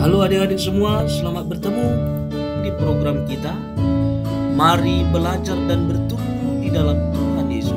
Halo adik-adik semua, selamat bertemu di program kita. Mari belajar dan bertumbuh di dalam Tuhan Yesus.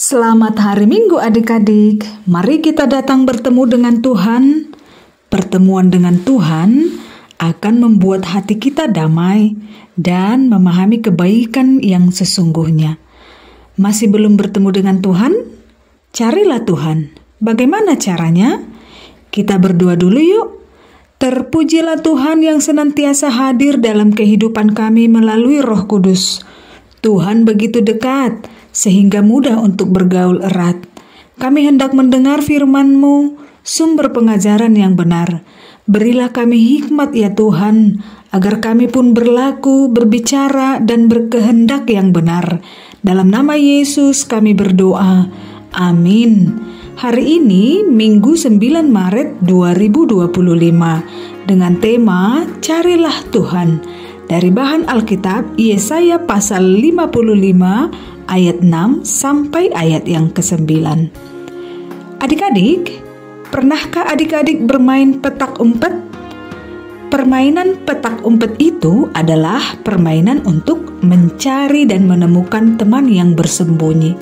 Selamat hari Minggu adik-adik. Mari kita datang bertemu dengan Tuhan. Pertemuan dengan Tuhan akan membuat hati kita damai dan memahami kebaikan yang sesungguhnya. Masih belum bertemu dengan Tuhan? Carilah Tuhan. Bagaimana caranya? Kita berdoa dulu yuk. Terpujilah Tuhan yang senantiasa hadir dalam kehidupan kami melalui Roh Kudus. Tuhan begitu dekat, sehingga mudah untuk bergaul erat. Kami hendak mendengar firman-Mu, sumber pengajaran yang benar. Berilah kami hikmat ya Tuhan, agar kami pun berlaku, berbicara, dan berkehendak yang benar. Dalam nama Yesus kami berdoa. Amin. Hari ini Minggu 9 Maret 2025 dengan tema Carilah Tuhan. Dari bahan Alkitab Yesaya pasal 55 ayat 6 sampai ayat yang ke-9. Adik-adik, pernahkah adik-adik bermain petak umpet? Permainan petak umpet itu adalah permainan untuk mencari dan menemukan teman yang bersembunyi.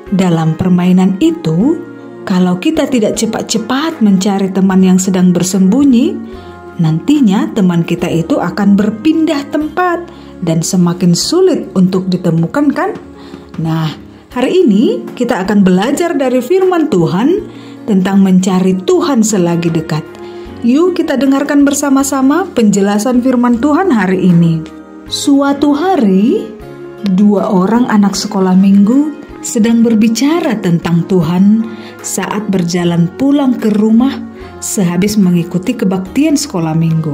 Dalam permainan itu, kalau kita tidak cepat-cepat mencari teman yang sedang bersembunyi, nantinya teman kita itu akan berpindah tempat dan semakin sulit untuk ditemukan kan? Nah, hari ini kita akan belajar dari firman Tuhan tentang mencari Tuhan selagi dekat. Yuk kita dengarkan bersama-sama penjelasan firman Tuhan hari ini. Suatu hari, 2 orang anak sekolah minggu sedang berbicara tentang Tuhan saat berjalan pulang ke rumah sehabis mengikuti kebaktian sekolah minggu.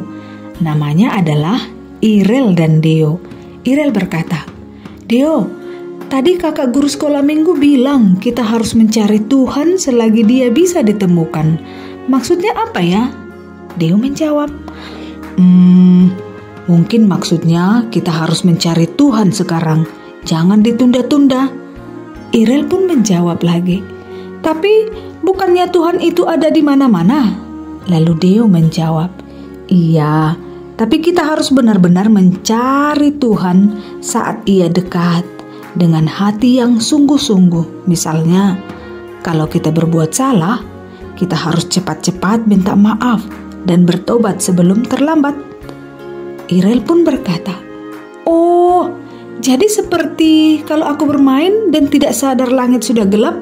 Namanya adalah Irel dan Deo. Irel berkata, "Deo, tadi kakak guru sekolah minggu bilang kita harus mencari Tuhan selagi dia bisa ditemukan. Maksudnya apa ya?" Deo menjawab, Mungkin maksudnya kita harus mencari Tuhan sekarang. Jangan ditunda-tunda." Irel pun menjawab lagi, "Tapi bukannya Tuhan itu ada di mana-mana?" Lalu Deo menjawab, "Iya, tapi kita harus benar-benar mencari Tuhan saat Ia dekat dengan hati yang sungguh-sungguh. Misalnya, kalau kita berbuat salah, kita harus cepat-cepat minta maaf dan bertobat sebelum terlambat." Irel pun berkata, "Oh, jadi seperti kalau aku bermain dan tidak sadar langit sudah gelap,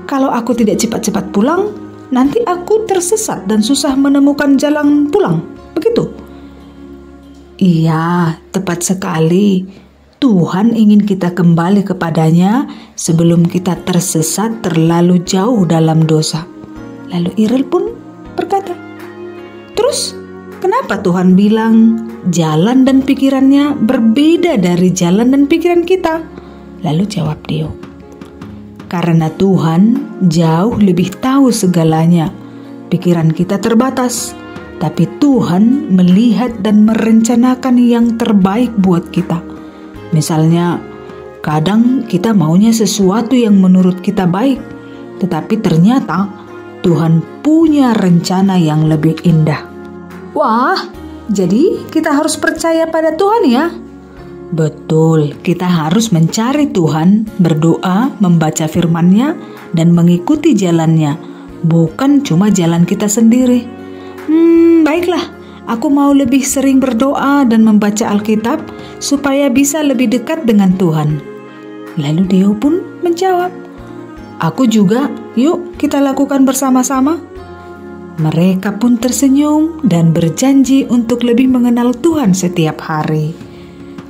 kalau aku tidak cepat-cepat pulang, nanti aku tersesat dan susah menemukan jalan pulang, begitu?" "Iya, tepat sekali. Tuhan ingin kita kembali kepadanya sebelum kita tersesat terlalu jauh dalam dosa." Lalu Irel pun berkata, "Terus kenapa Tuhan bilang jalan dan pikirannya berbeda dari jalan dan pikiran kita?" Lalu jawab Deo, "Karena Tuhan jauh lebih tahu segalanya. Pikiran kita terbatas, tapi Tuhan melihat dan merencanakan yang terbaik buat kita. Misalnya, kadang kita maunya sesuatu yang menurut kita baik, tetapi ternyata Tuhan punya rencana yang lebih indah." Wah, jadi kita harus percaya pada Tuhan ya? Betul, kita harus mencari Tuhan, berdoa, membaca firman-Nya, dan mengikuti jalannya, bukan cuma jalan kita sendiri. Baiklah, aku mau lebih sering berdoa dan membaca Alkitab supaya bisa lebih dekat dengan Tuhan. Lalu Deo pun menjawab, "Aku juga, yuk kita lakukan bersama-sama." Mereka pun tersenyum dan berjanji untuk lebih mengenal Tuhan setiap hari.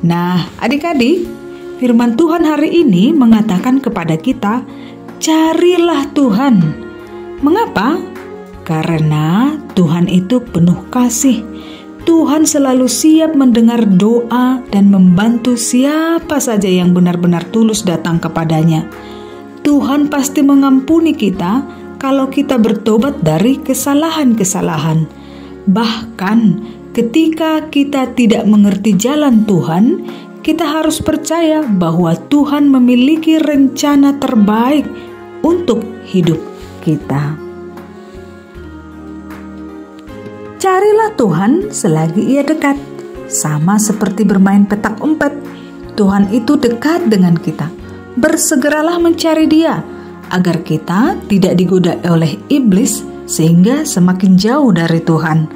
Nah, adik-adik, firman Tuhan hari ini mengatakan kepada kita, carilah Tuhan. Mengapa? Karena Tuhan itu penuh kasih. Tuhan selalu siap mendengar doa dan membantu siapa saja yang benar-benar tulus datang kepadanya. Tuhan pasti mengampuni kita kalau kita bertobat dari kesalahan-kesalahan. Bahkan ketika kita tidak mengerti jalan Tuhan, kita harus percaya bahwa Tuhan memiliki rencana terbaik untuk hidup kita. Carilah Tuhan selagi Ia dekat. Sama seperti bermain petak umpet, Tuhan itu dekat dengan kita. Bersegeralah mencari Dia, agar kita tidak digoda oleh iblis sehingga semakin jauh dari Tuhan,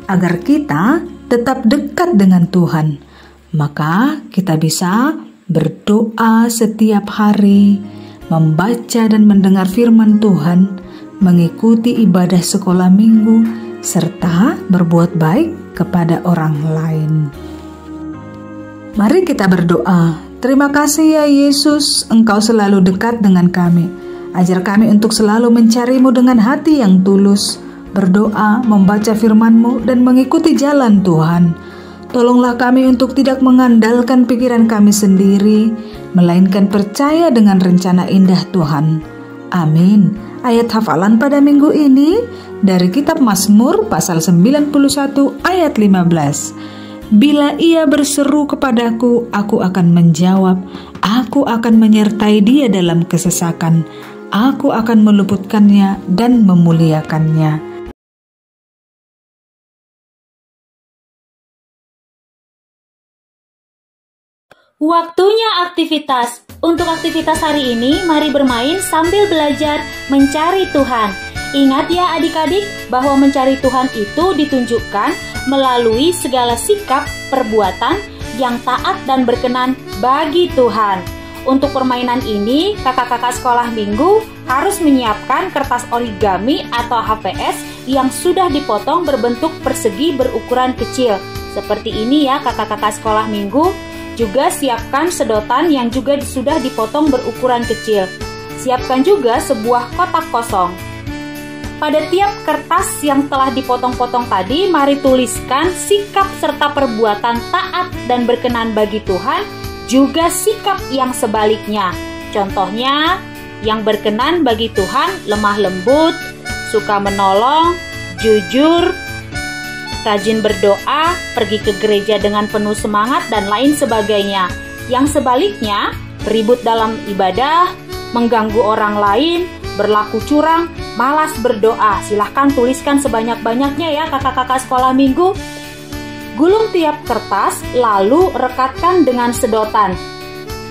agar kita tetap dekat dengan Tuhan. Maka kita bisa berdoa setiap hari, membaca dan mendengar firman Tuhan, mengikuti ibadah sekolah minggu, serta berbuat baik kepada orang lain. Mari kita berdoa. Terima kasih ya Yesus, Engkau selalu dekat dengan kami. Ajar kami untuk selalu mencari-Mu dengan hati yang tulus, berdoa, membaca firman-Mu, dan mengikuti jalan Tuhan. Tolonglah kami untuk tidak mengandalkan pikiran kami sendiri, melainkan percaya dengan rencana indah Tuhan. Amin. Ayat hafalan pada minggu ini dari kitab Mazmur pasal 91 ayat 15. Bila ia berseru kepadaku, aku akan menjawab. Aku akan menyertai dia dalam kesesakan. Aku akan meluputkannya dan memuliakannya. Waktunya aktivitas. Untuk aktivitas hari ini, mari bermain sambil belajar mencari Tuhan. Ingat ya adik-adik, bahwa mencari Tuhan itu ditunjukkan melalui segala sikap perbuatan yang taat dan berkenan bagi Tuhan. Untuk permainan ini, kakak-kakak sekolah minggu harus menyiapkan kertas origami atau HPS yang sudah dipotong berbentuk persegi berukuran kecil. Seperti ini ya kakak-kakak sekolah minggu. Juga siapkan sedotan yang juga sudah dipotong berukuran kecil. Siapkan juga sebuah kotak kosong. Pada tiap kertas yang telah dipotong-potong tadi, mari tuliskan sikap serta perbuatan taat dan berkenan bagi Tuhan, juga sikap yang sebaliknya. Contohnya, yang berkenan bagi Tuhan, lemah lembut, suka menolong, jujur, rajin berdoa, pergi ke gereja dengan penuh semangat, dan lain sebagainya. Yang sebaliknya, ribut dalam ibadah, mengganggu orang lain, berlaku curang, malas berdoa. Silahkan tuliskan sebanyak-banyaknya ya kakak-kakak sekolah minggu. Gulung tiap kertas, lalu rekatkan dengan sedotan.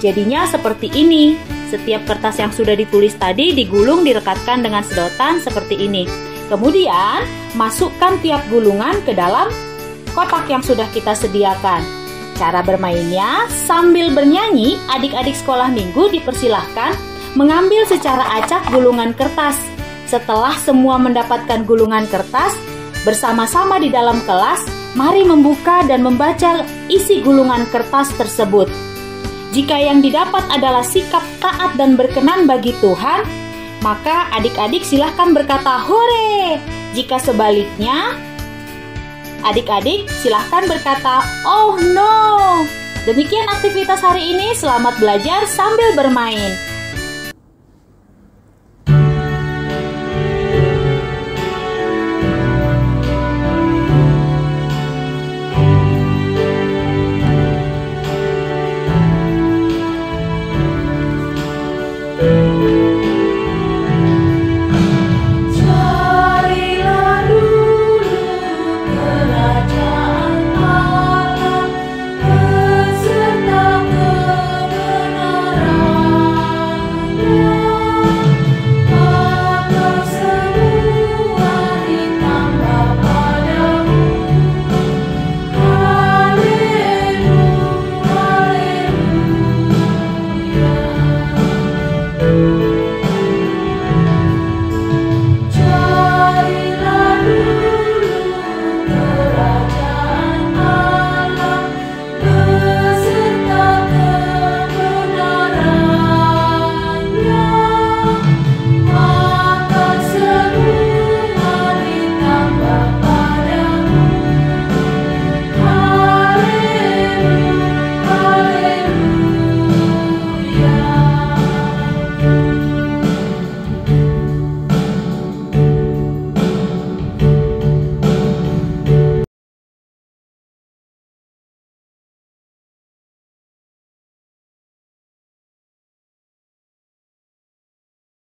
Jadinya seperti ini. Setiap kertas yang sudah ditulis tadi digulung, direkatkan dengan sedotan seperti ini. Kemudian, masukkan tiap gulungan ke dalam kotak yang sudah kita sediakan. Cara bermainnya, sambil bernyanyi, adik-adik sekolah minggu dipersilahkan mengambil secara acak gulungan kertas. Setelah semua mendapatkan gulungan kertas, bersama-sama di dalam kelas, mari membuka dan membaca isi gulungan kertas tersebut. Jika yang didapat adalah sikap taat dan berkenan bagi Tuhan, maka adik-adik silahkan berkata hore. Jika sebaliknya, adik-adik silahkan berkata oh no. Demikian aktivitas hari ini, selamat belajar sambil bermain.